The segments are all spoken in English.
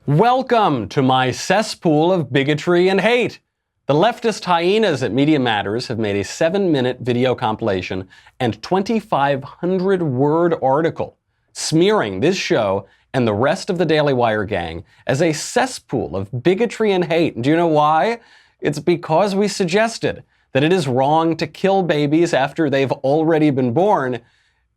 Welcome to my cesspool of bigotry and hate. The leftist hyenas at Media Matters have made a 7-minute video compilation and 2,500-word article smearing this show and the rest of the Daily Wire gang as a cesspool of bigotry and hate. And do you know why? It's because we suggested that it is wrong to kill babies after they've already been born,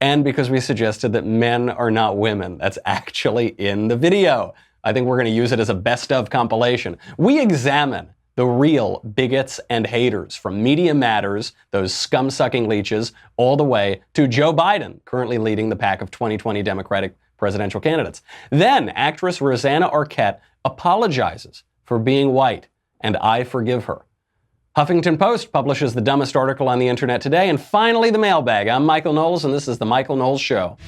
and because we suggested that men are not women. That's actually in the video. I think we're going to use it as a best of compilation. We examine the real bigots and haters from Media Matters, those scum-sucking leeches, all the way to Joe Biden, currently leading the pack of 2020 Democratic presidential candidates. Then actress Rosanna Arquette apologizes for being white, and I forgive her. Huffington Post publishes the dumbest article on the internet today. And finally, the mailbag. I'm Michael Knowles, and this is The Michael Knowles Show.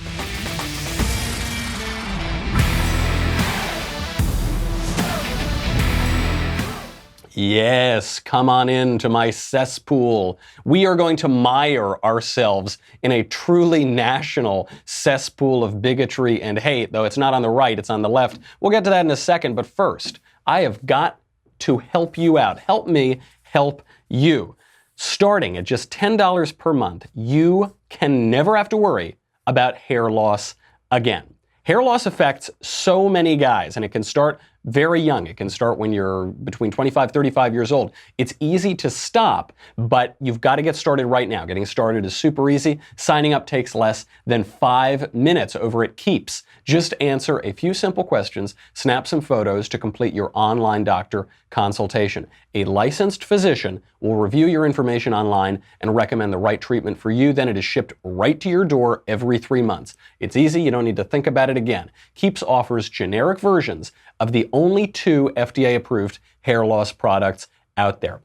Yes, come on in to my cesspool. We are going to mire ourselves in a truly national cesspool of bigotry and hate, though it's not on the right, it's on the left. We'll get to that in a second, but first, I have got to help you out. Help me help you. Starting at just $10 per month, you can never have to worry about hair loss again. Hair loss affects so many guys, and it can start very young. It can start when you're between 25, 35 years old. It's easy to stop, but you've got to get started right now. Getting started is super easy. Signing up takes less than 5 minutes over at Keeps. Just answer a few simple questions, snap some photos to complete your online doctor consultation. A licensed physician will review your information online and recommend the right treatment for you. Then it is shipped right to your door every 3 months. It's easy. You don't need to think about it again. Keeps offers generic versions of the only 2 FDA-approved hair loss products out there.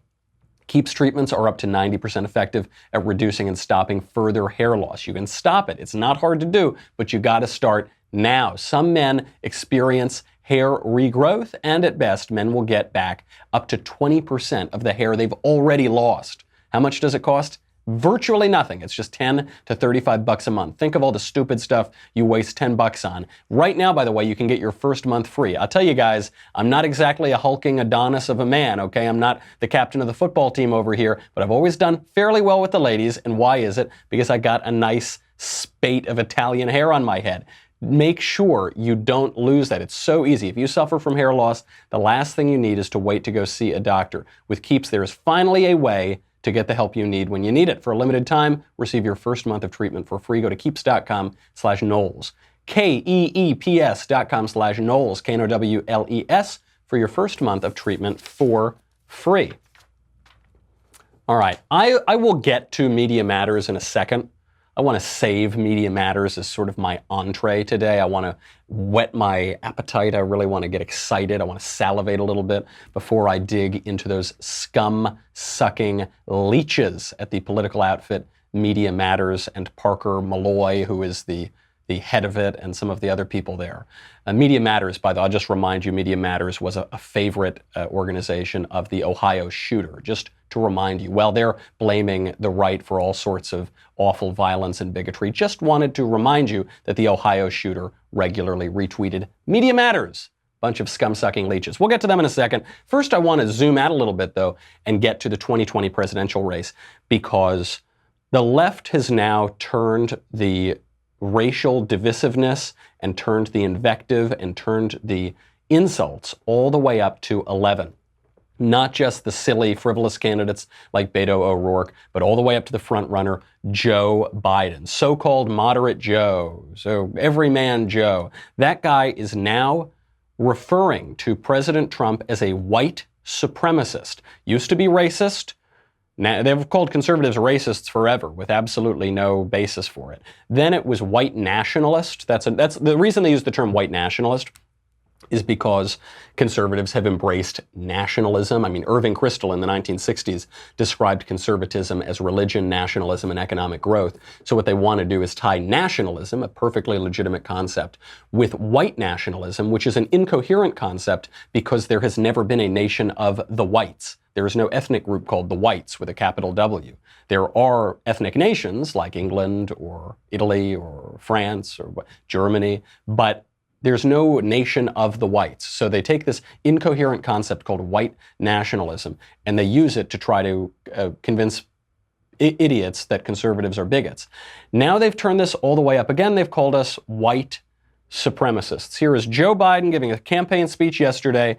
Keeps treatments are up to 90% effective at reducing and stopping further hair loss. You can stop it. It's not hard to do, but you got to start now. Some men experience hair regrowth, and at best, men will get back up to 20% of the hair they've already lost. How much does it cost? Virtually nothing. It's just $10 to $35 a month. Think of all the stupid stuff you waste $10 on. Right now, by the way, you can get your first month free. I'll tell you guys, I'm not exactly a hulking Adonis of a man, okay? I'm not the captain of the football team over here, but I've always done fairly well with the ladies. And why is it? Because I got a nice spate of Italian hair on my head. Make sure you don't lose that. It's so easy. If you suffer from hair loss, the last thing you need is to wait to go see a doctor. With Keeps, there is finally a way to get the help you need when you need it. For a limited time, receive your first month of treatment for free. Go to keeps.com/Knowles. KEEPS.com/Knowles, KNOWLES, for your first month of treatment for free. All right, I will get to Media Matters in a second. I want to save Media Matters as sort of my entree today. I want to whet my appetite. I really want to get excited. I want to salivate a little bit before I dig into those scum-sucking leeches at the political outfit Media Matters and Parker Malloy, who is the head of it, and some of the other people there. Media Matters, by the way, I'll just remind you, Media Matters was a favorite organization of the Ohio shooter. Just to remind you, well, they're blaming the right for all sorts of awful violence and bigotry. Just wanted to remind you that the Ohio shooter regularly retweeted Media Matters. Bunch of scum-sucking leeches. We'll get to them in a second. First, I want to zoom out a little bit, though, and get to the 2020 presidential race, because the left has now turned the racial divisiveness and turned the invective and turned the insults all the way up to 11. Not just the silly, frivolous candidates like Beto O'Rourke, but all the way up to the front runner, Joe Biden, so-called moderate Joe, so everyman Joe. That guy is now referring to President Trump as a white supremacist. Used to be racist. Now, they've called conservatives racists forever with absolutely no basis for it. Then it was white nationalist. That's the reason they use the term white nationalist is because conservatives have embraced nationalism. I mean, Irving Kristol in the 1960s described conservatism as religion, nationalism, and economic growth. So what they want to do is tie nationalism, a perfectly legitimate concept, with white nationalism, which is an incoherent concept because there has never been a nation of the whites. There is no ethnic group called the whites with a capital W. There are ethnic nations like England or Italy or France or Germany, but There's no nation of the whites. So they take this incoherent concept called white nationalism, and they use it to try to convince idiots that conservatives are bigots. Now they've turned this all the way up again. They've called us white supremacists. Here is Joe Biden giving a campaign speech yesterday,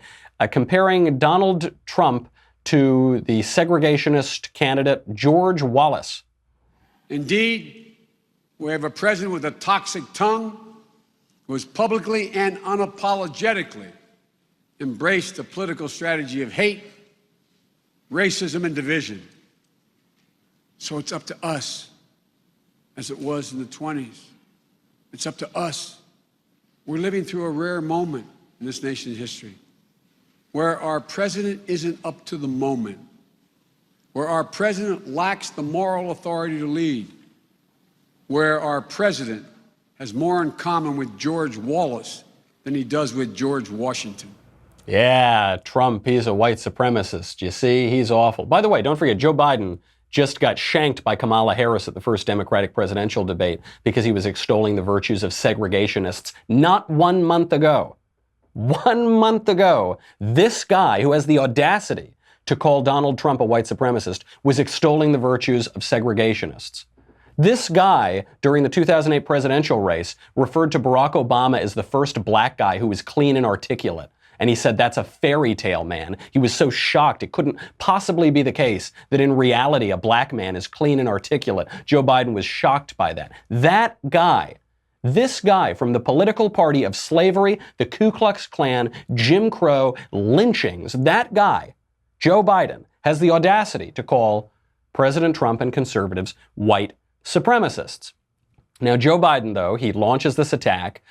comparing Donald Trump to the segregationist candidate George Wallace. Indeed, we have a president with a toxic tongue who has publicly and unapologetically embraced the political strategy of hate, racism, and division. So it's up to us, as it was in the 20s. It's up to us. We're living through a rare moment in this nation's history where our president isn't up to the moment, where our president lacks the moral authority to lead, where our president has more in common with George Wallace than he does with George Washington. Yeah, Trump, he's a white supremacist. You see, he's awful. By the way, don't forget, Joe Biden just got shanked by Kamala Harris at the first Democratic presidential debate because he was extolling the virtues of segregationists not 1 month ago. 1 month ago, this guy who has the audacity to call Donald Trump a white supremacist was extolling the virtues of segregationists. This guy, during the 2008 presidential race, referred to Barack Obama as the first black guy who was clean and articulate. And he said, that's a fairy tale, man. He was so shocked it couldn't possibly be the case that in reality a black man is clean and articulate. Joe Biden was shocked by that. That guy, this guy from the political party of slavery, the Ku Klux Klan, Jim Crow, lynchings, that guy, Joe Biden, has the audacity to call President Trump and conservatives white supremacists. Now, Joe Biden, though, he launches this attack.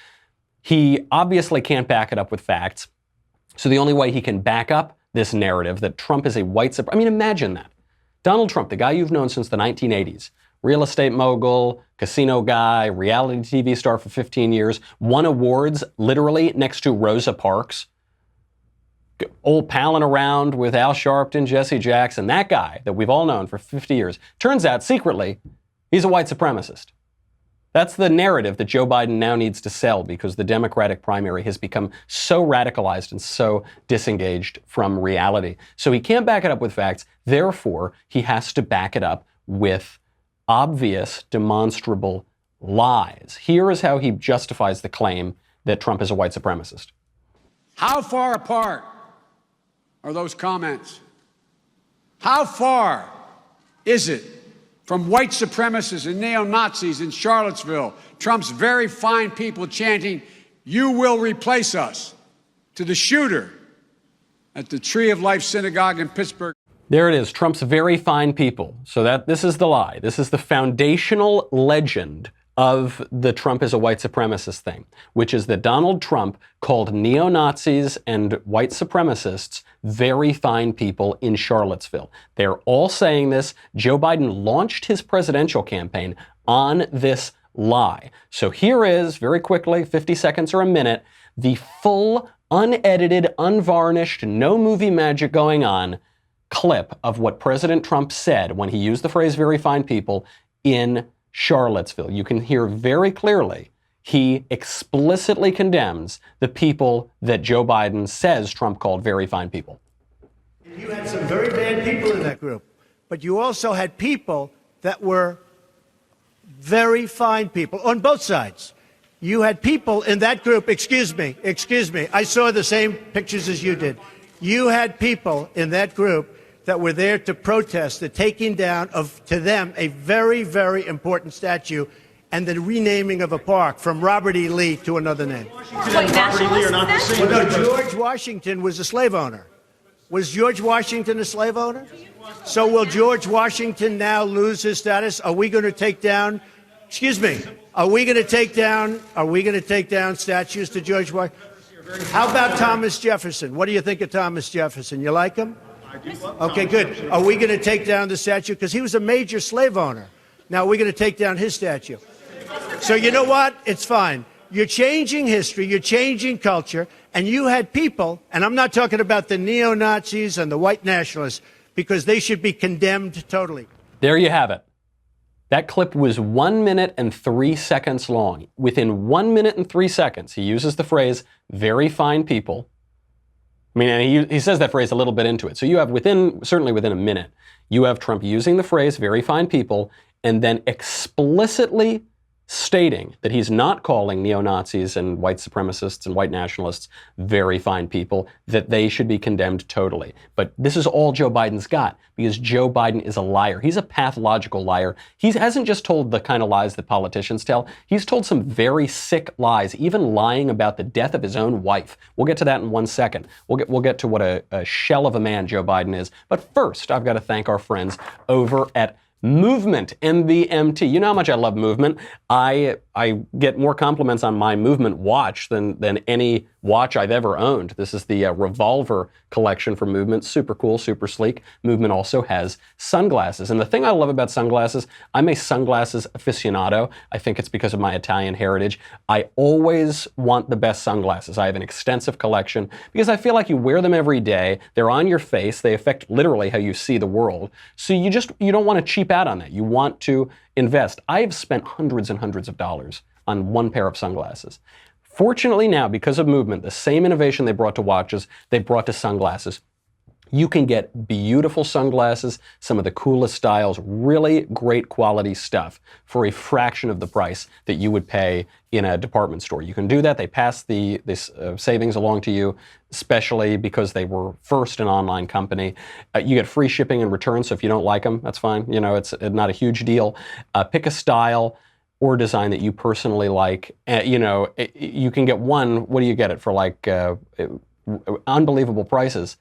He obviously can't back it up with facts. So the only way he can back up this narrative that Trump is a white supremacist, I mean, imagine that. Donald Trump, the guy you've known since the 1980s, real estate mogul, casino guy, reality TV star for 15 years, won awards literally next to Rosa Parks, old palling around with Al Sharpton, Jesse Jackson, that guy that we've all known for 50 years. Turns out, secretly, he's a white supremacist. That's the narrative that Joe Biden now needs to sell because the Democratic primary has become so radicalized and so disengaged from reality. So he can't back it up with facts. Therefore, he has to back it up with obvious, demonstrable lies. Here is how he justifies the claim that Trump is a white supremacist. How far apart are those comments? How far is it from white supremacists and neo-Nazis in Charlottesville, Trump's very fine people chanting, "You will replace us," to the shooter at the Tree of Life Synagogue in Pittsburgh? There it is, Trump's very fine people. So this is the lie. This is the foundational legend of the Trump is a white supremacist thing, which is that Donald Trump called neo-Nazis and white supremacists very fine people in Charlottesville. They're all saying this. Joe Biden launched his presidential campaign on this lie. So here is, very quickly, 50 seconds or a minute, the full, unedited, unvarnished, no movie magic going on clip of what President Trump said when he used the phrase very fine people in Charlottesville. You can hear very clearly he explicitly condemns the people that Joe Biden says Trump called very fine people. You had some very bad people in that group, but you also had people that were very fine people on both sides. You had people in that group, excuse me, I saw the same pictures as you did. You had people in that group that were there to protest the taking down of, to them, a very, very important statue and the renaming of a park from Robert E. Lee to another name. Robert E. Lee are not the same. Well, no, George Washington was a slave owner. Was George Washington a slave owner? So will George Washington now lose his status? Are we going to take down, excuse me, are we going to take down statues to George Washington? How about Thomas Jefferson? What do you think of Thomas Jefferson? You like him? Okay, good. Are we going to take down the statue? Because he was a major slave owner. Now we're going to take down his statue. So you know what? It's fine. You're changing history. You're changing culture. And you had people, and I'm not talking about the neo-Nazis and the white nationalists, because they should be condemned totally. There you have it. That clip was 1 minute and 3 seconds long. Within 1 minute and 3 seconds, he uses the phrase, very fine people. I mean, and he says that phrase a little bit into it. So you have certainly within a minute, you have Trump using the phrase, very fine people, and then explicitly stating that he's not calling neo-Nazis and white supremacists and white nationalists very fine people, that they should be condemned totally. But this is all Joe Biden's got, because Joe Biden is a liar. He's a pathological liar. He hasn't just told the kind of lies that politicians tell. He's told some very sick lies, even lying about the death of his own wife. We'll get to that in 1 second. We'll get to what a shell of a man Joe Biden is. But first, I've got to thank our friends over at Movement, MVMT. You know how much I love Movement. I get more compliments on my Movement watch than any watch I've ever owned. This is the Revolver collection from Movement. Super cool, super sleek. Movement also has sunglasses. And the thing I love about sunglasses, I'm a sunglasses aficionado. I think it's because of my Italian heritage. I always want the best sunglasses. I have an extensive collection because I feel like you wear them every day. They're on your face. They affect literally how you see the world. So you don't want to cheap out on that. You want to invest. I've spent hundreds and hundreds of dollars on one pair of sunglasses. Fortunately now, because of Movement, the same innovation they brought to watches, they brought to sunglasses. You can get beautiful sunglasses, some of the coolest styles, really great quality stuff for a fraction of the price that you would pay in a department store. You can do that. They pass this savings along to you, especially because they were first an online company. You get free shipping and returns, so if you don't like them, that's fine. You know, it's not a huge deal. Pick a style or design that you personally like. You can get one. What do you get it for? Like unbelievable prices.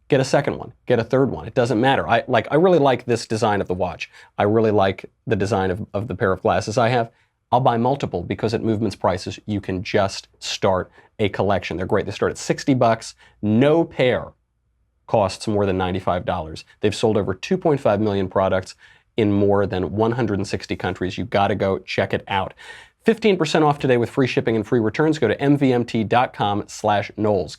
Get a second one, get a third one. It doesn't matter. I really like this design of the watch. I really like the design of the pair of glasses I have. I'll buy multiple because at Movement's prices, you can just start a collection. They're great. They start at $60. No pair costs more than $95. They've sold over 2.5 million products in more than 160 countries. You gotta go check it out. 15% off today with free shipping and free returns. Go to mvmt.com/Knowles, Knowles.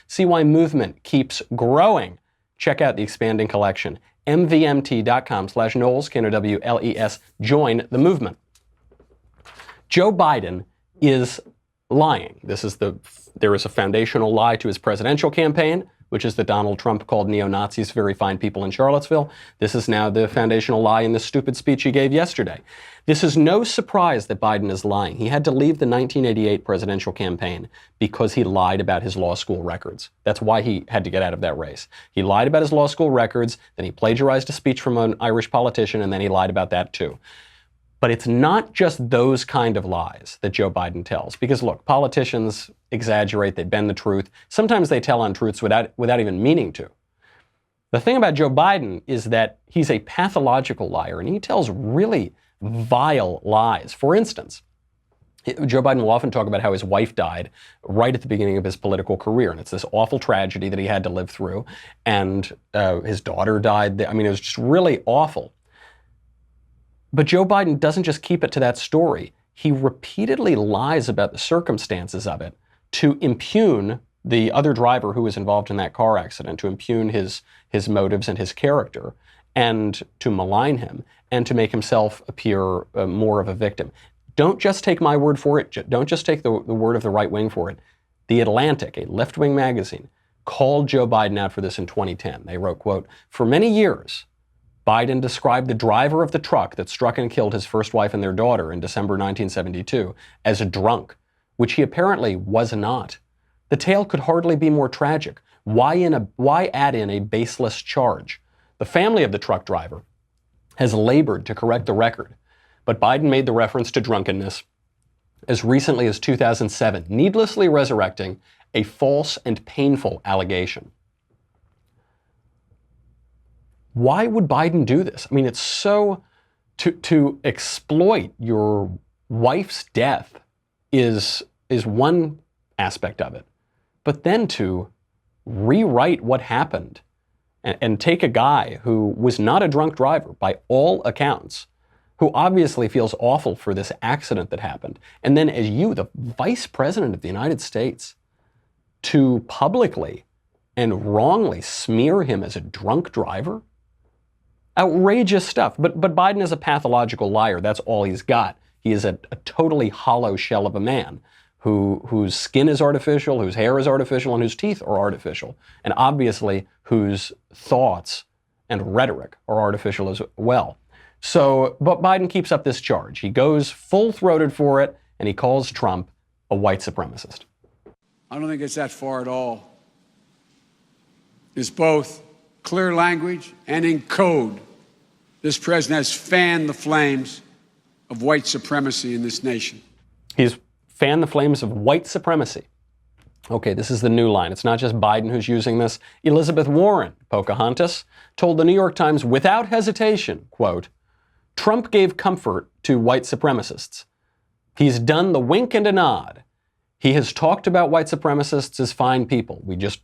See why Movement keeps growing. Check out the expanding collection. mvmt.com/Knowles, Knowles. Join the movement. Joe Biden is lying. There is a foundational lie to his presidential campaign, which is that Donald Trump called neo-Nazis very fine people in Charlottesville. This is now the foundational lie in the stupid speech he gave yesterday. This is no surprise that Biden is lying. He had to leave the 1988 presidential campaign because he lied about his law school records. That's why he had to get out of that race. He lied about his law school records, then he plagiarized a speech from an Irish politician, and then he lied about that too. But it's not just those kind of lies that Joe Biden tells. Because look, politicians exaggerate, they bend the truth. Sometimes they tell untruths without even meaning to. The thing about Joe Biden is that he's a pathological liar, and he tells really vile lies. For instance, Joe Biden will often talk about how his wife died right at the beginning of his political career, and it's this awful tragedy that he had to live through, and his daughter died. I mean, it was just really awful. But Joe Biden doesn't just keep it to that story. He repeatedly lies about the circumstances of it to impugn the other driver who was involved in that car accident, to impugn his motives and his character, and to malign him, and to make himself appear more of a victim. Don't just take my word for it. Don't just take the word of the right wing for it. The Atlantic, a left-wing magazine, called Joe Biden out for this in 2010. They wrote, quote, "For many years, Biden described the driver of the truck that struck and killed his first wife and their daughter in December 1972 as a drunk, which he apparently was not. The tale could hardly be more tragic. Why add in a baseless charge? The family of the truck driver has labored to correct the record, but Biden made the reference to drunkenness as recently as 2007, needlessly resurrecting a false and painful allegation." Why would Biden do this? I mean, it's so, to exploit your wife's death is one aspect of it. But then to rewrite what happened and take a guy who was not a drunk driver by all accounts, who obviously feels awful for this accident that happened, and then as you, the vice president of the United States, to publicly and wrongly smear him as a drunk driver? Outrageous stuff. But Biden is a pathological liar. That's all he's got. He is a totally hollow shell of a man whose skin is artificial, whose hair is artificial, and whose teeth are artificial. And obviously whose thoughts and rhetoric are artificial as well. So, but Biden keeps up this charge. He goes full-throated for it, and he calls Trump a white supremacist. I don't think it's that far at all. It's both clear language and in code. This president has fanned the flames of white supremacy in this nation. He's fanned the flames of white supremacy. Okay, this is the new line. It's not just Biden who's using this. Elizabeth Warren, Pocahontas, told the New York Times without hesitation, quote, Trump gave comfort to white supremacists. He's done the wink and a nod. He has talked about white supremacists as fine people. We just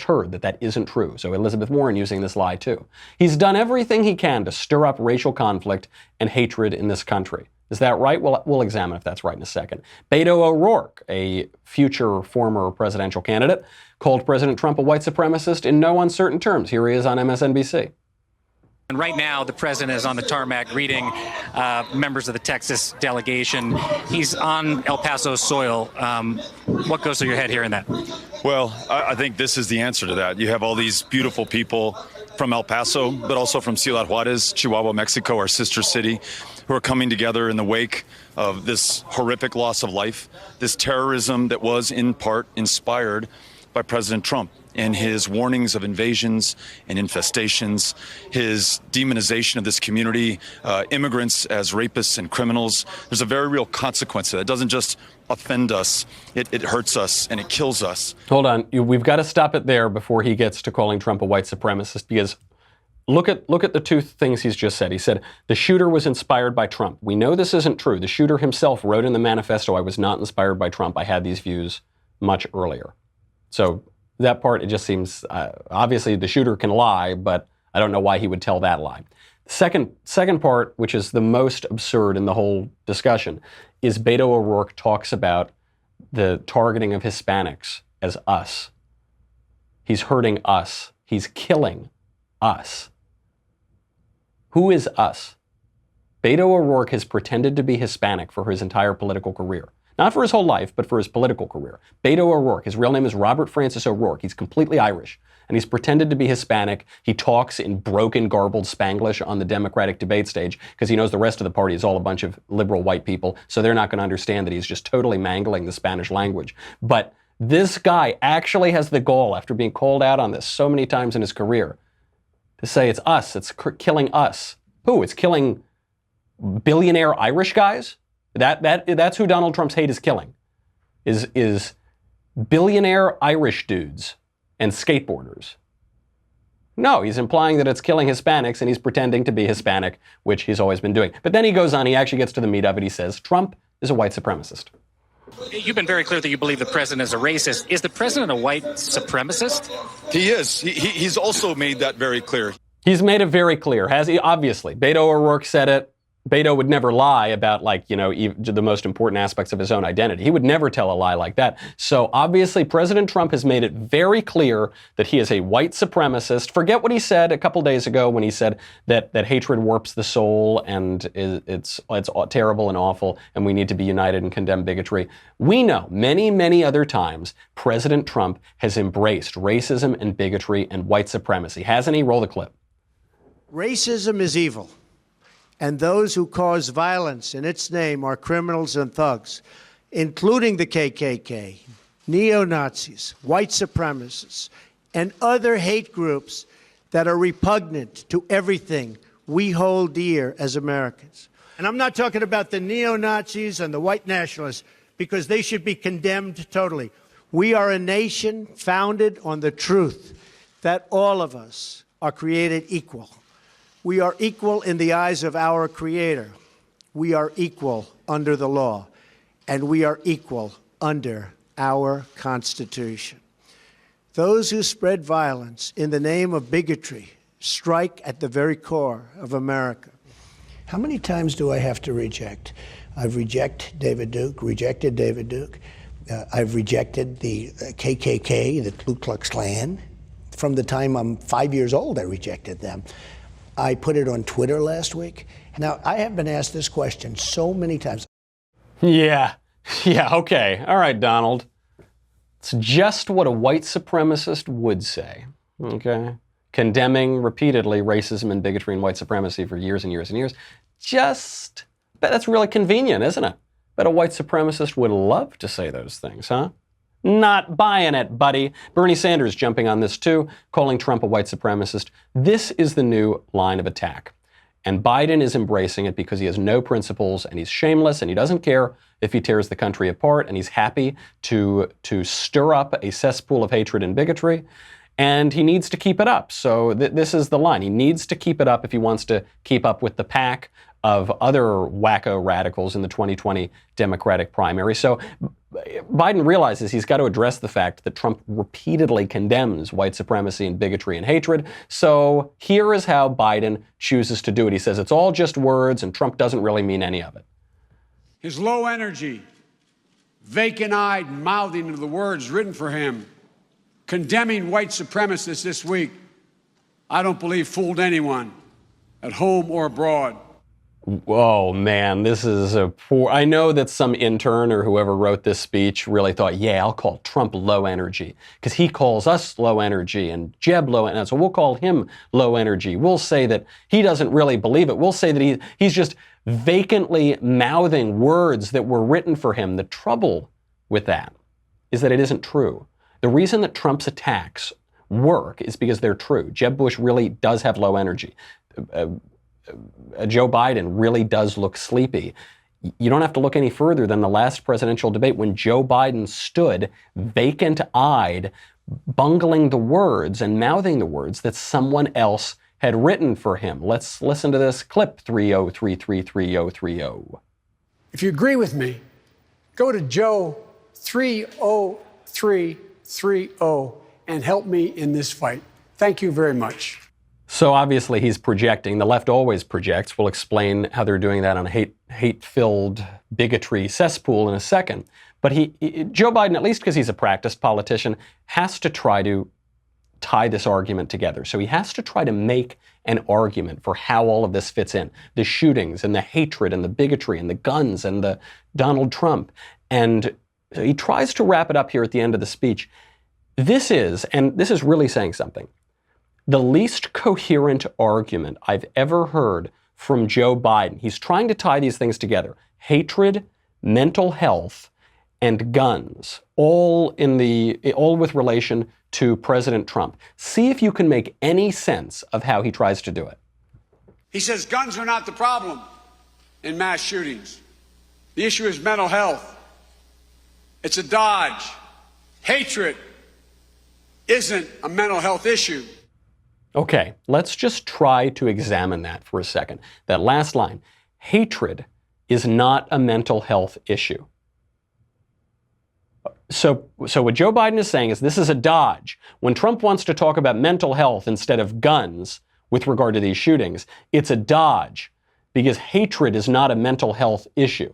heard that isn't true. So Elizabeth Warren using this lie too. He's done everything he can to stir up racial conflict and hatred in this country. Is that right? Well, we'll examine if that's right in a second. Beto O'Rourke, a future former presidential candidate, called President Trump a white supremacist in no uncertain terms. Here he is on MSNBC. And right now, the president is on the tarmac greeting members of the Texas delegation. He's on El Paso soil. What goes through your head hearing that? Well, I think this is the answer to that. You have all these beautiful people from El Paso, but also from Ciudad Juarez, Chihuahua, Mexico, our sister city, who are coming together in the wake of this horrific loss of life, this terrorism that was in part inspired by President Trump and his warnings of invasions and infestations, his demonization of this community, immigrants as rapists and criminals. There's a very real consequence to that. It doesn't just offend us, it hurts us and it kills us. Hold on, we've got to stop it there before he gets to calling Trump a white supremacist, because look at the two things he's just said. He said the shooter was inspired by Trump. We know this isn't true. The shooter himself wrote in the manifesto, I was not inspired by Trump. I had these views much earlier. So that part, it just seems, obviously the shooter can lie, but I don't know why he would tell that lie. Second part, which is the most absurd in the whole discussion, is Beto O'Rourke talks about the targeting of Hispanics as us. He's hurting us. He's killing us. Who is us? Beto O'Rourke has pretended to be Hispanic for his entire political career. Not for his whole life, but for his political career. Beto O'Rourke, his real name is Robert Francis O'Rourke. He's completely Irish, and he's pretended to be Hispanic. He talks in broken, garbled Spanglish on the Democratic debate stage because he knows the rest of the party is all a bunch of liberal white people, so they're not going to understand that he's just totally mangling the Spanish language. But this guy actually has the gall, after being called out on this so many times in his career, to say it's us, it's killing us. Who? It's killing billionaire Irish guys? That's who Donald Trump's hate is killing, is billionaire Irish dudes and skateboarders. No, he's implying that it's killing Hispanics, and he's pretending to be Hispanic, which he's always been doing. But then he goes on, he actually gets to the meat of it. He says, Trump is a white supremacist. You've been very clear that you believe the president is a racist. Is the president a white supremacist? He is. He's also made that very clear. He's made it very clear, has he? Obviously. Beto O'Rourke said it. Beto would never lie about, the most important aspects of his own identity. He would never tell a lie like that. So obviously, President Trump has made it very clear that he is a white supremacist. Forget what he said a couple days ago when he said that hatred warps the soul and it's terrible and awful and we need to be united and condemn bigotry. We know many, many other times President Trump has embraced racism and bigotry and white supremacy. Hasn't he? Roll the clip. Racism is evil. And those who cause violence in its name are criminals and thugs, including the KKK, neo-Nazis, white supremacists, and other hate groups that are repugnant to everything we hold dear as Americans. And I'm not talking about the neo-Nazis and the white nationalists, because they should be condemned totally. We are a nation founded on the truth that all of us are created equal. We are equal in the eyes of our Creator. We are equal under the law, and we are equal under our Constitution. Those who spread violence in the name of bigotry strike at the very core of America. How many times do I have to reject? I've rejected David Duke. I've rejected the KKK, the Ku Klux Klan. From the time I'm 5 years old, I rejected them. I put it on Twitter last week. Now, I have been asked this question so many times. Yeah, okay. All right, Donald. It's just what a white supremacist would say, okay? Condemning repeatedly racism and bigotry and white supremacy for years and years and years. Bet that's really convenient, isn't it? Bet a white supremacist would love to say those things, huh? Not buying it, buddy. Bernie Sanders jumping on this too, calling Trump a white supremacist. This is the new line of attack. And Biden is embracing it because he has no principles and he's shameless and he doesn't care if he tears the country apart, and he's happy to stir up a cesspool of hatred and bigotry, and he needs to keep it up. So this is the line. He needs to keep it up if he wants to keep up with the pack of other wacko radicals in the 2020 Democratic primary. So Biden realizes he's got to address the fact that Trump repeatedly condemns white supremacy and bigotry and hatred. So here is how Biden chooses to do it. He says it's all just words and Trump doesn't really mean any of it. His low energy, vacant-eyed mouthing of the words written for him, condemning white supremacists this week, I don't believe fooled anyone, at home or abroad. Oh man, this is a poor. I know that some intern or whoever wrote this speech really thought, yeah, I'll call Trump low energy because he calls us low energy and Jeb low energy. So we'll call him low energy. We'll say that he doesn't really believe it. We'll say that he's just vacantly mouthing words that were written for him. The trouble with that is that it isn't true. The reason that Trump's attacks work is because they're true. Jeb Bush really does have low energy. Joe Biden really does look sleepy. You don't have to look any further than the last presidential debate when Joe Biden stood vacant-eyed, bungling the words and mouthing the words that someone else had written for him. Let's listen to this clip, 303333030. If you agree with me, go to Joe 30330 and help me in this fight. Thank you very much. So obviously he's projecting. The left always projects. We'll explain how they're doing that on a hate-filled bigotry cesspool in a second. But Joe Biden, at least because he's a practiced politician, has to try to tie this argument together. So he has to try to make an argument for how all of this fits in. The shootings and the hatred and the bigotry and the guns and the Donald Trump. And he tries to wrap it up here at the end of the speech. This is really saying something, the least coherent argument I've ever heard from Joe Biden. He's trying to tie these things together. Hatred, mental health, and guns, all with relation to President Trump. See if you can make any sense of how he tries to do it. He says guns are not the problem in mass shootings. The issue is mental health. It's a dodge. Hatred isn't a mental health issue. Okay, let's just try to examine that for a second. That last line, hatred is not a mental health issue. So what Joe Biden is saying is this is a dodge. When Trump wants to talk about mental health instead of guns with regard to these shootings, it's a dodge because hatred is not a mental health issue.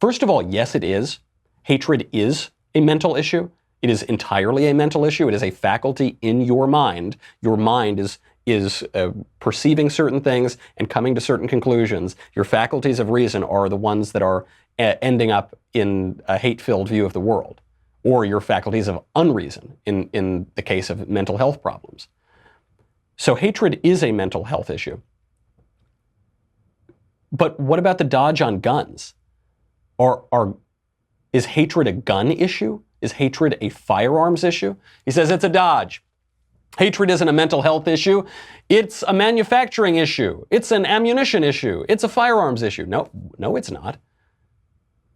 First of all, yes, it is. Hatred is a mental issue. It is entirely a mental issue. It is a faculty in your mind. Your mind is perceiving certain things and coming to certain conclusions. Your faculties of reason are the ones that are ending up in a hate-filled view of the world, or your faculties of unreason in the case of mental health problems. So hatred is a mental health issue. But what about the dodge on guns? Is hatred a gun issue? Is hatred a firearms issue? He says it's a dodge. Hatred isn't a mental health issue. It's a manufacturing issue. It's an ammunition issue. It's a firearms issue. No, it's not.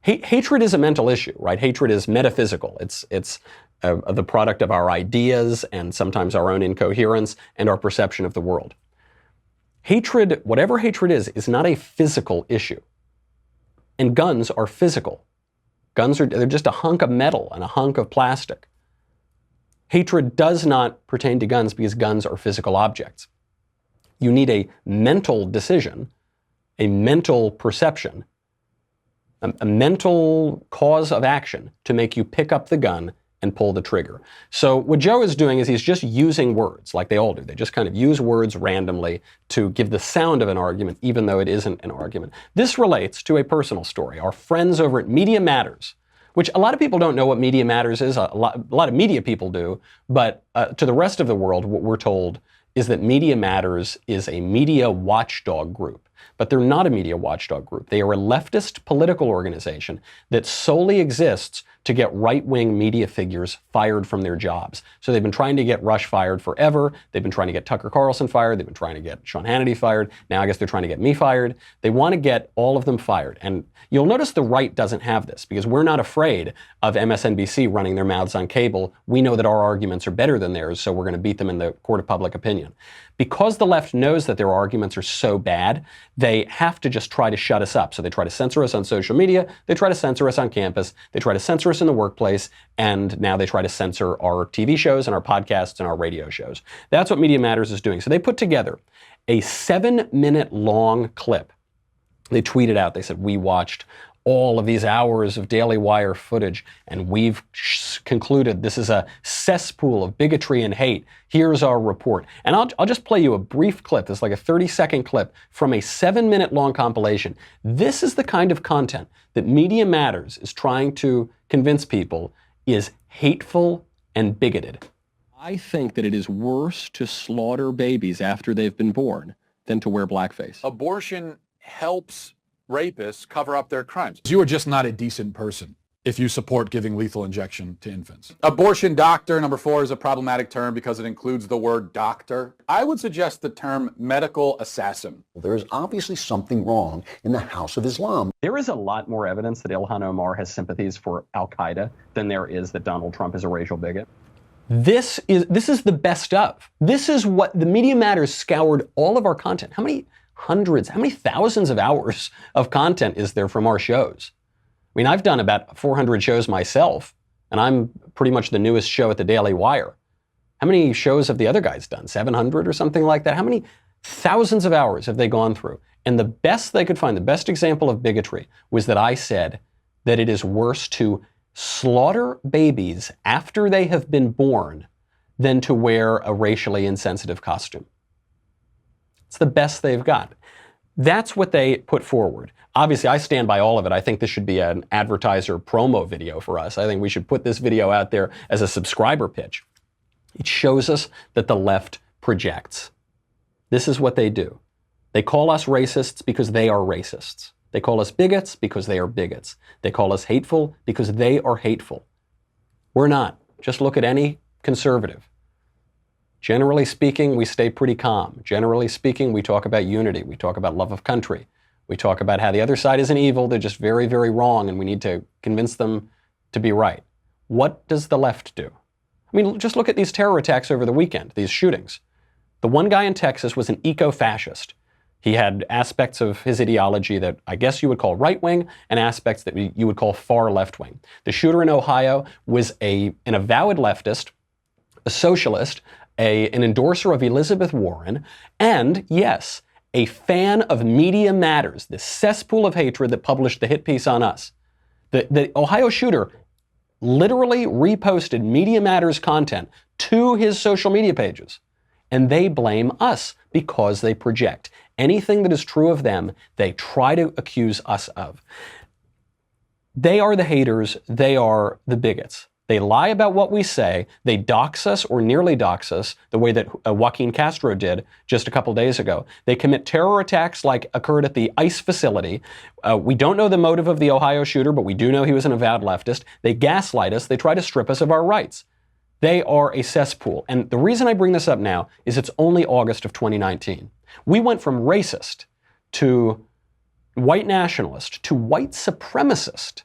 Hatred is a mental issue, right? Hatred is metaphysical. It's the product of our ideas and sometimes our own incoherence and our perception of the world. Hatred, whatever hatred is not a physical issue. And guns are physical. They're just a hunk of metal and a hunk of plastic. Hatred does not pertain to guns because guns are physical objects. You need a mental decision, a mental perception, a mental cause of action to make you pick up the gun and pull the trigger. So what Joe is doing is he's just using words like they all do. They just kind of use words randomly to give the sound of an argument, even though it isn't an argument. This relates to a personal story. Our friends over at Media Matters, which a lot of people don't know what Media Matters is. A lot of media people do, but to the rest of the world, what we're told is that Media Matters is a media watchdog group. But they're not a media watchdog group. They are a leftist political organization that solely exists to get right-wing media figures fired from their jobs. So they've been trying to get Rush fired forever. They've been trying to get Tucker Carlson fired. They've been trying to get Sean Hannity fired. Now I guess they're trying to get me fired. They want to get all of them fired. And you'll notice the right doesn't have this because we're not afraid of MSNBC running their mouths on cable. We know that our arguments are better than theirs, so we're going to beat them in the court of public opinion. Because the left knows that their arguments are so bad, they have to just try to shut us up. So they try to censor us on social media, they try to censor us on campus, they try to censor us in the workplace, and now they try to censor our TV shows and our podcasts and our radio shows. That's what Media Matters is doing. So they put together a 7-minute long clip. They tweeted out, they said, we watched all of these hours of Daily Wire footage, and we've concluded this is a cesspool of bigotry and hate. Here's our report. And I'll just play you a brief clip. It's like a 30-second clip from a 7-minute long compilation. This is the kind of content that Media Matters is trying to convince people is hateful and bigoted. I think that it is worse to slaughter babies after they've been born than to wear blackface. Abortion helps rapists cover up their crimes. You are just not a decent person if you support giving lethal injection to infants. Abortion doctor, number 4, is a problematic term because it includes the word doctor. I would suggest the term medical assassin. There is obviously something wrong in the House of Islam. There is a lot more evidence that Ilhan Omar has sympathies for Al-Qaeda than there is that Donald Trump is a racial bigot. This is the best of. This is what the Media Matters scoured all of our content. How many thousands of hours of content is there from our shows? I mean, I've done about 400 shows myself, and I'm pretty much the newest show at the Daily Wire. How many shows have the other guys done? 700 or something like that? How many thousands of hours have they gone through? And the best they could find, the best example of bigotry was that I said that it is worse to slaughter babies after they have been born than to wear a racially insensitive costume. It's the best they've got. That's what they put forward. Obviously, I stand by all of it. I think this should be an advertiser promo video for us. I think we should put this video out there as a subscriber pitch. It shows us that the left projects. This is what they do. They call us racists because they are racists. They call us bigots because they are bigots. They call us hateful because they are hateful. We're not. Just look at any conservative. Generally speaking, we stay pretty calm. Generally speaking, we talk about unity. We talk about love of country. We talk about how the other side isn't evil. They're just very, very wrong, and we need to convince them to be right. What does the left do? I mean, just look at these terror attacks over the weekend, these shootings. The one guy in Texas was an eco-fascist. He had aspects of his ideology that I guess you would call right-wing and aspects that you would call far left-wing. The shooter in Ohio was an avowed leftist, a socialist, an endorser of Elizabeth Warren, and yes, a fan of Media Matters, this cesspool of hatred that published the hit piece on us. The Ohio shooter literally reposted Media Matters content to his social media pages, and they blame us because they project. Anything that is true of them, they try to accuse us of. They are the haters, they are the bigots. They lie about what we say. They dox us or nearly dox us the way that Joaquin Castro did just a couple days ago. They commit terror attacks like occurred at the ICE facility. We don't know the motive of the Ohio shooter, but we do know he was an avowed leftist. They gaslight us. They try to strip us of our rights. They are a cesspool. And the reason I bring this up now is it's only August of 2019. We went from racist to white nationalist to white supremacist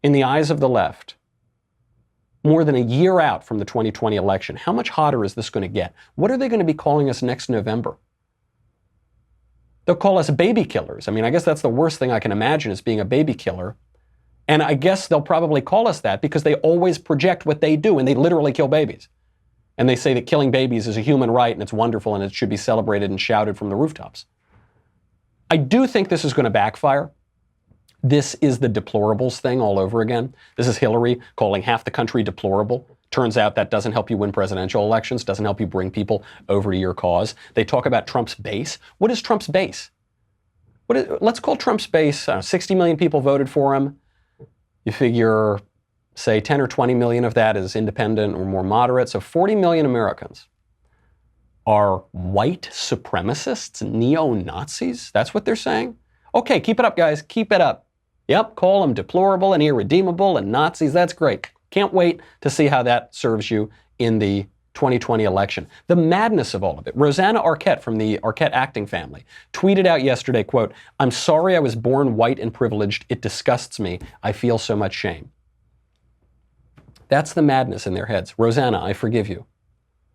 in the eyes of the left. More than a year out from the 2020 election. How much hotter is this going to get? What are they going to be calling us next November? They'll call us baby killers. I mean, I guess that's the worst thing I can imagine is being a baby killer. And I guess they'll probably call us that because they always project what they do, and they literally kill babies. And they say that killing babies is a human right and it's wonderful and it should be celebrated and shouted from the rooftops. I do think this is going to backfire. This is the deplorables thing all over again. This is Hillary calling half the country deplorable. Turns out that doesn't help you win presidential elections, doesn't help you bring people over to your cause. They talk about Trump's base. What is Trump's base? Let's call Trump's base, 60 million people voted for him. You figure, say, 10 or 20 million of that is independent or more moderate. So 40 million Americans are white supremacists, neo-Nazis. That's what they're saying? Okay, keep it up, guys. Keep it up. Yep, call them deplorable and irredeemable and Nazis. That's great. Can't wait to see how that serves you in the 2020 election. The madness of all of it. Rosanna Arquette from the Arquette acting family tweeted out yesterday, quote, "I'm sorry I was born white and privileged. It disgusts me. I feel so much shame." That's the madness in their heads. Rosanna, I forgive you.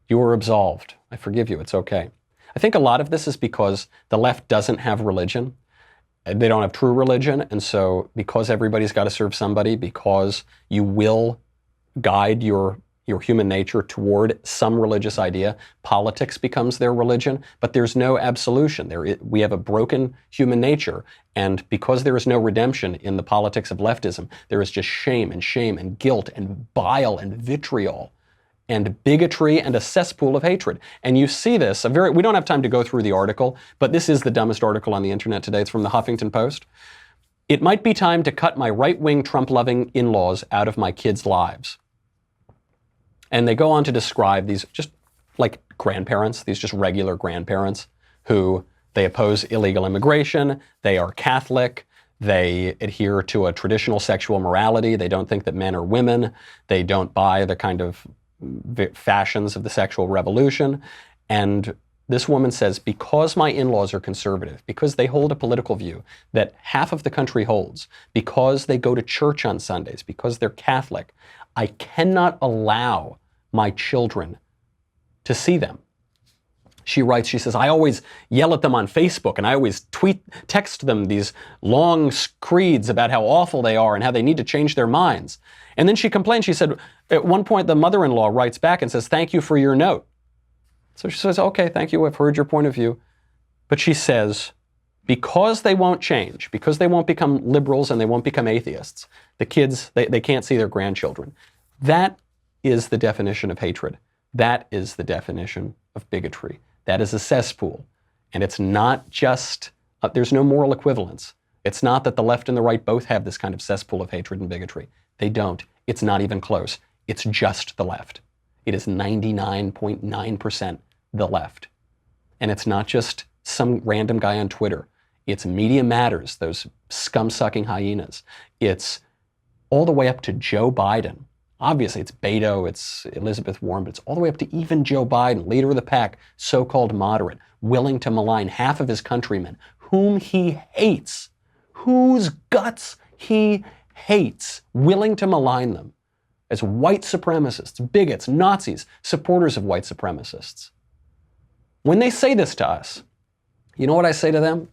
You are absolved. I forgive you. It's okay. I think a lot of this is because the left doesn't have religion. They don't have true religion. And so because everybody's got to serve somebody, because you will guide your human nature toward some religious idea, politics becomes their religion, but there's no absolution. We have a broken human nature, and because there is no redemption in the politics of leftism, there is just shame and guilt and bile and vitriol and bigotry and a cesspool of hatred. And you see this, we don't have time to go through the article, but this is the dumbest article on the internet today. It's from the Huffington Post. "It might be time to cut my right-wing Trump-loving in-laws out of my kids' lives." And they go on to describe these just like grandparents, these just regular grandparents who they oppose illegal immigration, they are Catholic, they adhere to a traditional sexual morality, they don't think that men are women, they don't buy the kind of fashions of the sexual revolution. And this woman says, because my in-laws are conservative, because they hold a political view that half of the country holds, because they go to church on Sundays, because they're Catholic, I cannot allow my children to see them. She writes, she says, I always yell at them on Facebook and I always text them these long creeds about how awful they are and how they need to change their minds. And then she complained, she said, at one point the mother-in-law writes back and says, thank you for your note. So she says, okay, thank you, I've heard your point of view. But she says, because they won't change, because they won't become liberals and they won't become atheists, the kids, they can't see their grandchildren. That is the definition of hatred. That is the definition of bigotry. That is a cesspool. And it's not just, there's no moral equivalence. It's not that the left and the right both have this kind of cesspool of hatred and bigotry. They don't. It's not even close. It's just the left. It is 99.9% the left. And it's not just some random guy on Twitter. It's Media Matters, those scum-sucking hyenas. It's all the way up to Joe Biden. Obviously, it's Beto, it's Elizabeth Warren, but it's all the way up to even Joe Biden, leader of the pack, so-called moderate, willing to malign half of his countrymen, whom he hates, whose guts he hates, willing to malign them as white supremacists, bigots, Nazis, supporters of white supremacists. When they say this to us, you know what I say to them?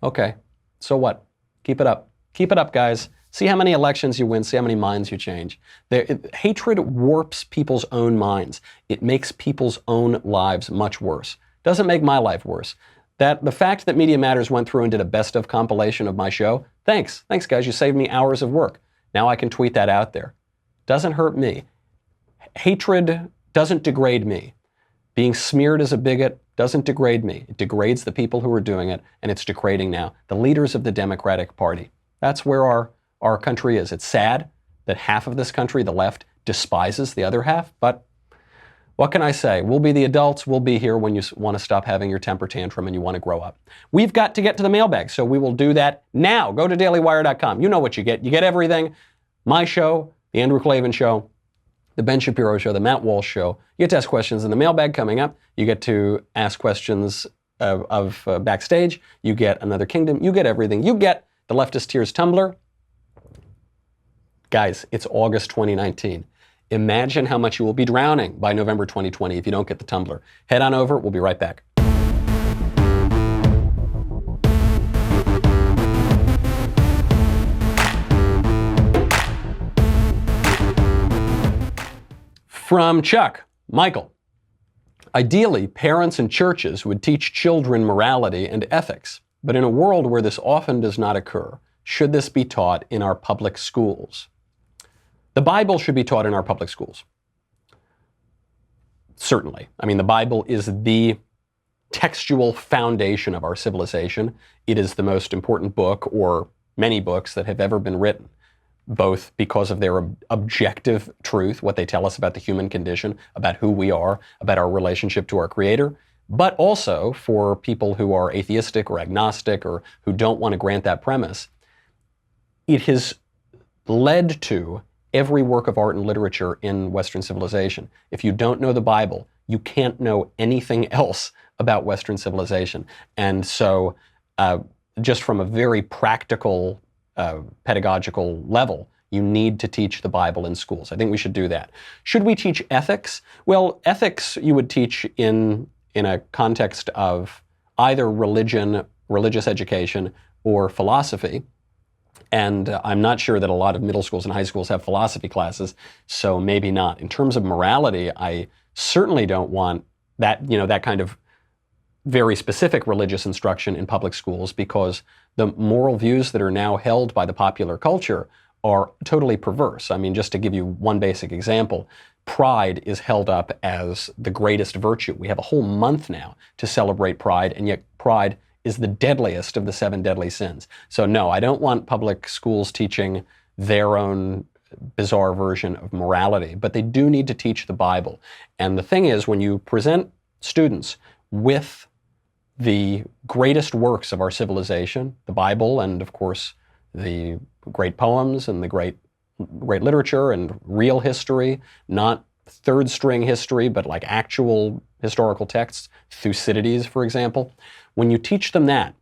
Okay, so what? Keep it up. Keep it up, guys. See how many elections you win, see how many minds you change. Hatred warps people's own minds. It makes people's own lives much worse. Doesn't make my life worse. The fact that Media Matters went through and did a best of compilation of my show, thanks. Thanks, guys. You saved me hours of work. Now I can tweet that out there. Doesn't hurt me. Hatred doesn't degrade me. Being smeared as a bigot doesn't degrade me. It degrades the people who are doing it, and it's degrading now the leaders of the Democratic Party. That's where our country is. It's sad that half of this country, the left, despises the other half, but what can I say? We'll be the adults. We'll be here when you want to stop having your temper tantrum and you want to grow up. We've got to get to the mailbag, so we will do that now. Go to dailywire.com. You know what you get. You get everything. My show, The Andrew Klavan Show, The Ben Shapiro Show, The Matt Walsh Show. You get to ask questions in the mailbag coming up. You get to ask questions of backstage. You get Another Kingdom. You get everything. You get the Leftist Tears Tumblr. Guys, it's August 2019. Imagine how much you will be drowning by November 2020 if you don't get the Tumblr. Head on over. We'll be right back. From Chuck, Michael. Ideally, parents and churches would teach children morality and ethics, but in a world where this often does not occur, should this be taught in our public schools? The Bible should be taught in our public schools. Certainly. I mean, the Bible is the textual foundation of our civilization. It is the most important book, or many books, that have ever been written, both because of their objective truth, what they tell us about the human condition, about who we are, about our relationship to our Creator, but also for people who are atheistic or agnostic or who don't want to grant that premise. It has led to every work of art and literature in Western civilization. If you don't know the Bible, you can't know anything else about Western civilization. And so just from a very practical, pedagogical level, you need to teach the Bible in schools. I think we should do that. Should we teach ethics? Well, ethics you would teach in a context of either religion, religious education, or philosophy. And I'm not sure that a lot of middle schools and high schools have philosophy classes, so maybe not. In terms of morality, I certainly don't want that, that kind of very specific religious instruction in public schools, because the moral views that are now held by the popular culture are totally perverse. I mean, just to give you one basic example, pride is held up as the greatest virtue. We have a whole month now to celebrate pride, and yet pride is the deadliest of the 7 deadly sins. So no, I don't want public schools teaching their own bizarre version of morality, but they do need to teach the Bible. And the thing is, when you present students with the greatest works of our civilization, the Bible, and of course the great poems and the great literature and real history, not third string history, but like actual historical texts, Thucydides, for example. When you teach them that,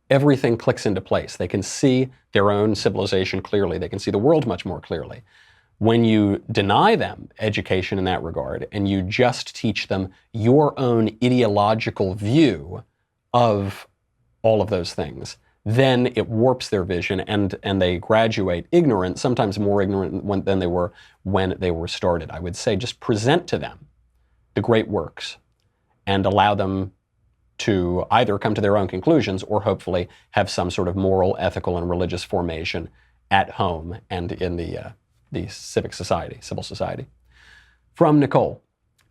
everything clicks into place. They can see their own civilization clearly. They can see the world much more clearly. When you deny them education in that regard, and you just teach them your own ideological view of all of those things, then it warps their vision, and they graduate ignorant, sometimes more ignorant than they were when they were started. I would say just present to them the great works and allow them to either come to their own conclusions or hopefully have some sort of moral, ethical, and religious formation at home and in the civic society, civil society. From Nicole,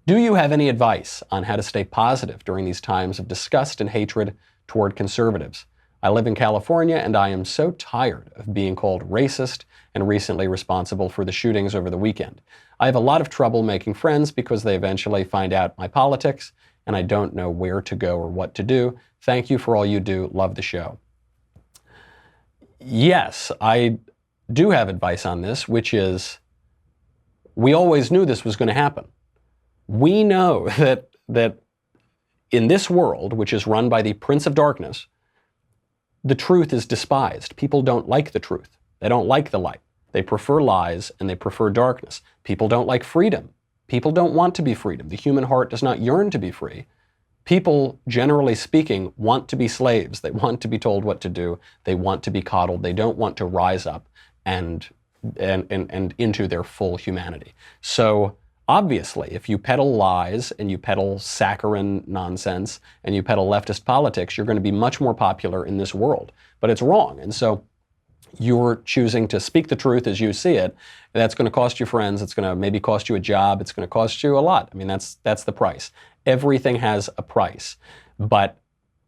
do you have any advice on how to stay positive during these times of disgust and hatred toward conservatives? I live in California, and I am so tired of being called racist and recently responsible for the shootings over the weekend. I have a lot of trouble making friends because they eventually find out my politics, and I don't know where to go or what to do. Thank you for all you do. Love the show. Yes, I do have advice on this, which is we always knew this was going to happen. We know that in this world, which is run by the Prince of Darkness, the truth is despised. People don't like the truth. They don't like the light. They prefer lies and they prefer darkness. People don't like freedom. People don't want to be freedom. The human heart does not yearn to be free. People, generally speaking, want to be slaves. They want to be told what to do. They want to be coddled. They don't want to rise up and into their full humanity. So obviously, if you peddle lies and you peddle saccharine nonsense and you peddle leftist politics, you're going to be much more popular in this world. But it's wrong. And so you're choosing to speak the truth as you see it. That's going to cost you friends. It's going to maybe cost you a job. It's going to cost you a lot. I mean, that's the price. Everything has a price. But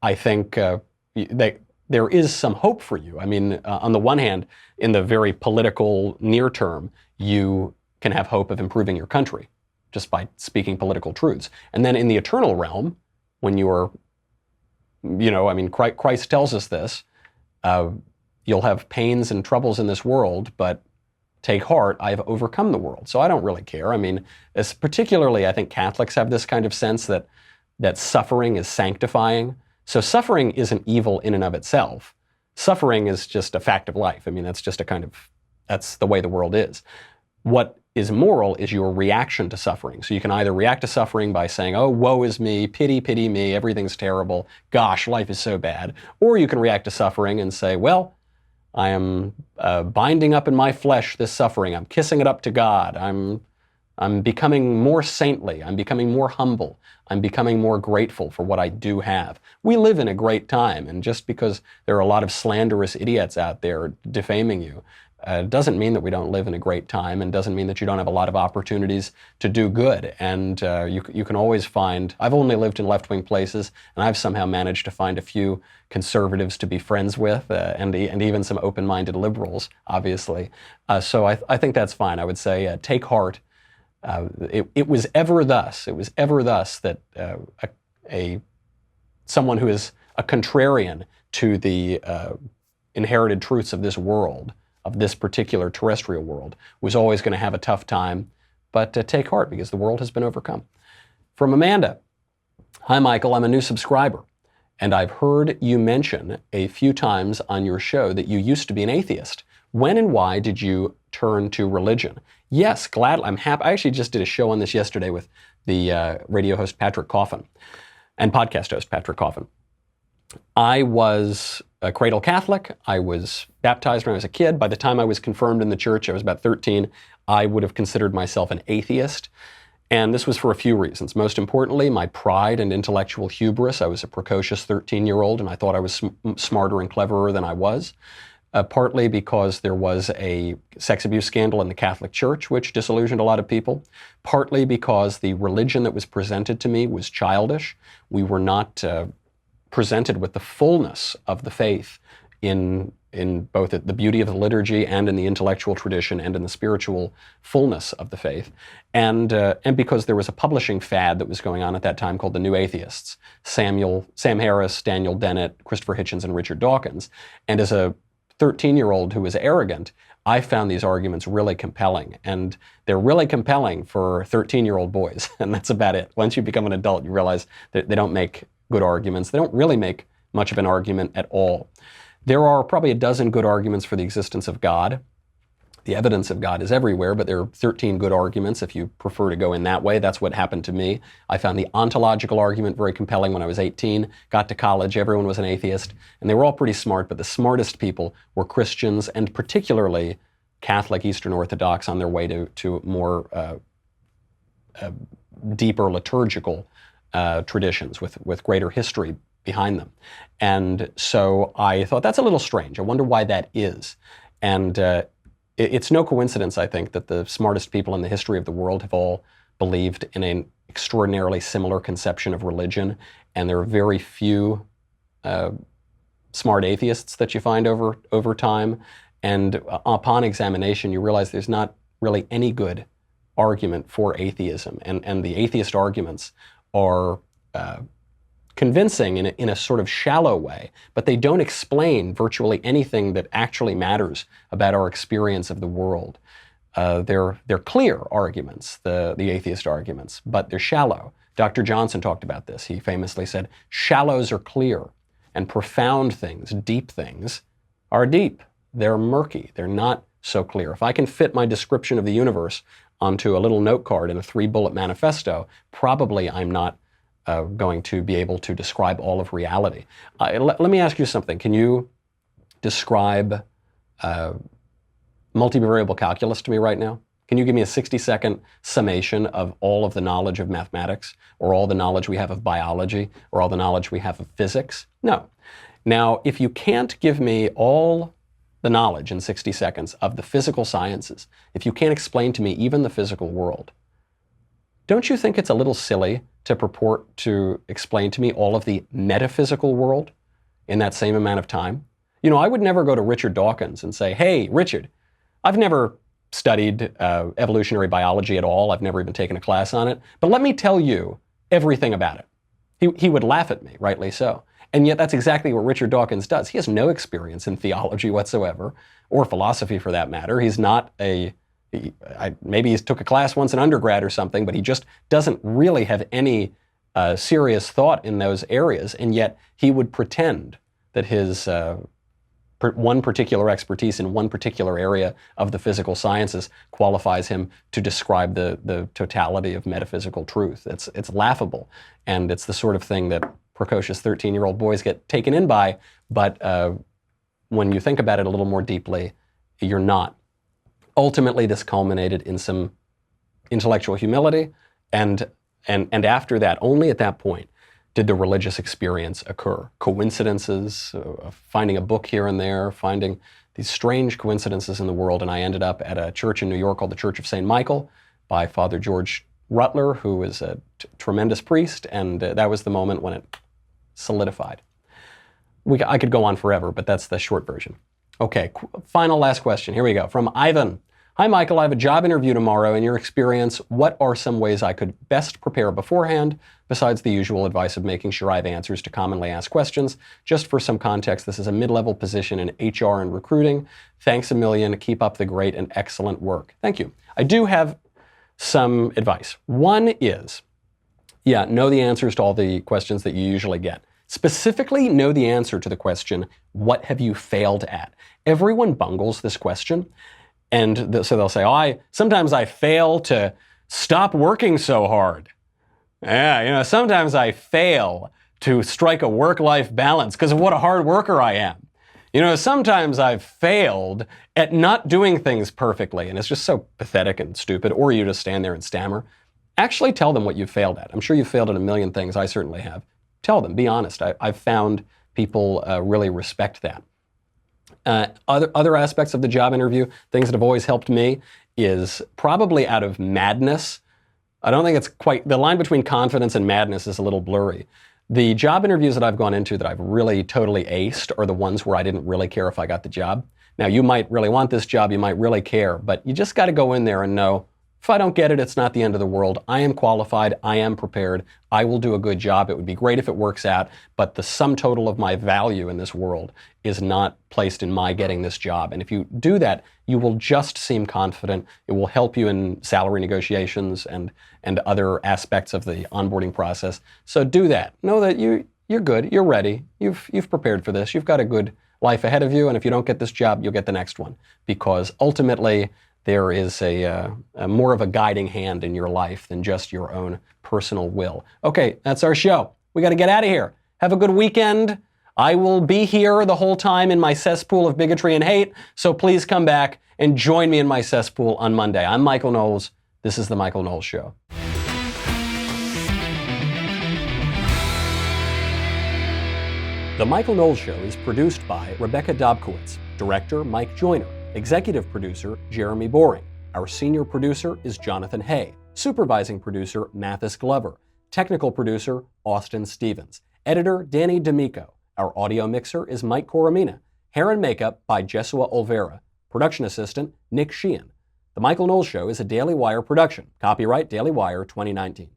I think there is some hope for you. I mean, on the one hand, in the very political near term, you can have hope of improving your country just by speaking political truths. And then in the eternal realm, when you're, Christ tells us this, you'll have pains and troubles in this world, but take heart, I have overcome the world. So I don't really care. I mean, particularly I think Catholics have this kind of sense that suffering is sanctifying. So suffering isn't evil in and of itself. Suffering is just a fact of life. I mean, that's just that's the way the world is. What is moral is your reaction to suffering. So you can either react to suffering by saying, oh, woe is me, pity, pity me, everything's terrible, gosh, life is so bad. Or you can react to suffering and say, well, I am binding up in my flesh this suffering. I'm kissing it up to God. I'm I'm becoming more saintly. I'm becoming more humble. I'm becoming more grateful for what I do have. We live in a great time, and just because there are a lot of slanderous idiots out there defaming you, doesn't mean that we don't live in a great time, and doesn't mean that you don't have a lot of opportunities to do good. And you can always find, I've only lived in left-wing places, and I've somehow managed to find a few conservatives to be friends with, and even some open-minded liberals, obviously. So I think that's fine. I would say take heart. It was ever thus. It was ever thus that someone who is a contrarian to the inherited truths of this world, of this particular terrestrial world, was always going to have a tough time. But take heart, because the world has been overcome. From Amanda. Hi, Michael. I'm a new subscriber, and I've heard you mention a few times on your show that you used to be an atheist. When and why did you turn to religion? Yes, gladly. I'm happy. I actually just did a show on this yesterday with the radio host Patrick Coffin and podcast host Patrick Coffin. I was a cradle Catholic. I was baptized when I was a kid. By the time I was confirmed in the church, I was about 13. I would have considered myself an atheist. And this was for a few reasons. Most importantly, my pride and intellectual hubris. I was a precocious 13-year-old, and I thought I was smarter and cleverer than I was. Partly because there was a sex abuse scandal in the Catholic Church, which disillusioned a lot of people. Partly because the religion that was presented to me was childish. We were not presented with the fullness of the faith in both the beauty of the liturgy and in the intellectual tradition and in the spiritual fullness of the faith. And because there was a publishing fad that was going on at that time called the New Atheists. Sam Harris, Daniel Dennett, Christopher Hitchens, and Richard Dawkins. And as a 13-year-old who was arrogant, I found these arguments really compelling. And they're really compelling for 13-year-old boys. And that's about it. Once you become an adult, you realize that they don't make good arguments. They don't really make much of an argument at all. There are probably a dozen good arguments for the existence of God. The evidence of God is everywhere, but there are 13 good arguments if you prefer to go in that way. That's what happened to me. I found the ontological argument very compelling when I was 18, got to college, everyone was an atheist, and they were all pretty smart, but the smartest people were Christians, and particularly Catholic Eastern Orthodox on their way to more deeper liturgical traditions with greater history behind them. And so I thought, that's a little strange. I wonder why that is. And it's no coincidence, I think, that the smartest people in the history of the world have all believed in an extraordinarily similar conception of religion, and there are very few smart atheists that you find over time. And upon examination, you realize there's not really any good argument for atheism, and the atheist arguments are convincing in a sort of shallow way, but they don't explain virtually anything that actually matters about our experience of the world. They're clear arguments, the atheist arguments, but they're shallow. Dr. Johnson talked about this. He famously said, shallows are clear, and profound things, deep things, are deep. They're murky. They're not so clear. If I can fit my description of the universe onto a little note card in a 3-bullet manifesto, probably I'm not going to be able to describe all of reality. Let me ask you something. Can you describe multivariable calculus to me right now? Can you give me a 60-second summation of all of the knowledge of mathematics, or all the knowledge we have of biology, or all the knowledge we have of physics? No. Now, if you can't give me all the knowledge in 60 seconds of the physical sciences, if you can't explain to me even the physical world, don't you think it's a little silly to purport to explain to me all of the metaphysical world in that same amount of time? You know, I would never go to Richard Dawkins and say, hey, Richard, I've never studied evolutionary biology at all. I've never even taken a class on it. But let me tell you everything about it. He would laugh at me, rightly so. And yet that's exactly what Richard Dawkins does. He has no experience in theology whatsoever, or philosophy for that matter. He's not maybe he took a class once in undergrad or something, but he just doesn't really have any serious thought in those areas, and yet he would pretend that his one particular expertise in one particular area of the physical sciences qualifies him to describe the totality of metaphysical truth. It's laughable, and it's the sort of thing that precocious 13-year-old boys get taken in by, but when you think about it a little more deeply, you're not. Ultimately, this culminated in some intellectual humility, and after that, only at that point, did the religious experience occur. Coincidences, finding a book here and there, finding these strange coincidences in the world, and I ended up at a church in New York called the Church of St. Michael by Father George Rutler, who is a tremendous priest, and that was the moment when it solidified. I could go on forever, but that's the short version. Okay, final last question. Here we go. From Ivan. Hi, Michael. I have a job interview tomorrow. In your experience, what are some ways I could best prepare beforehand, besides the usual advice of making sure I have answers to commonly asked questions? Just for some context, this is a mid-level position in HR and recruiting. Thanks a million. Keep up the great and excellent work. Thank you. I do have some advice. One is, know the answers to all the questions that you usually get. Specifically, know the answer to the question, what have you failed at? Everyone bungles this question. And so they'll say, sometimes I fail to stop working so hard. Yeah, sometimes I fail to strike a work-life balance because of what a hard worker I am. Sometimes I've failed at not doing things perfectly, and it's just so pathetic and stupid, or you just stand there and stammer. Actually tell them what you've failed at. I'm sure you've failed at a million things. I certainly have. Tell them, be honest. I've found people really respect that. Other aspects of the job interview, things that have always helped me, is probably out of madness. I don't think it's quite, the line between confidence and madness is a little blurry. The job interviews that I've gone into that I've really totally aced are the ones where I didn't really care if I got the job. Now, you might really want this job, you might really care, but you just got to go in there and know, if I don't get it, it's not the end of the world. I am qualified, I am prepared, I will do a good job. It would be great if it works out, but the sum total of my value in this world is not placed in my getting this job. And if you do that, you will just seem confident. It will help you in salary negotiations and other aspects of the onboarding process. So do that. Know that you're good, you're ready, you've prepared for this, you've got a good life ahead of you, and if you don't get this job, you'll get the next one. Because ultimately, there is a more of a guiding hand in your life than just your own personal will. Okay, that's our show. We got to get out of here. Have a good weekend. I will be here the whole time in my cesspool of bigotry and hate, so please come back and join me in my cesspool on Monday. I'm Michael Knowles. This is The Michael Knowles Show. The Michael Knowles Show is produced by Rebecca Dobkowitz, director Mike Joyner, executive producer Jeremy Boring. Our senior producer is Jonathan Hay, supervising producer Mathis Glover, technical producer Austin Stevens, editor Danny D'Amico. Our audio mixer is Mike Coromina. Hair and makeup by Jesua Olvera. Production assistant Nick Sheehan. The Michael Knowles Show is a Daily Wire production. Copyright Daily Wire 2019.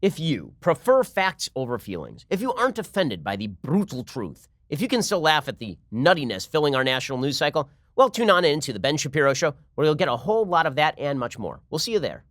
If you prefer facts over feelings, if you aren't offended by the brutal truth, if you can still laugh at the nuttiness filling our national news cycle, well, tune on in to The Ben Shapiro Show, where you'll get a whole lot of that and much more. We'll see you there.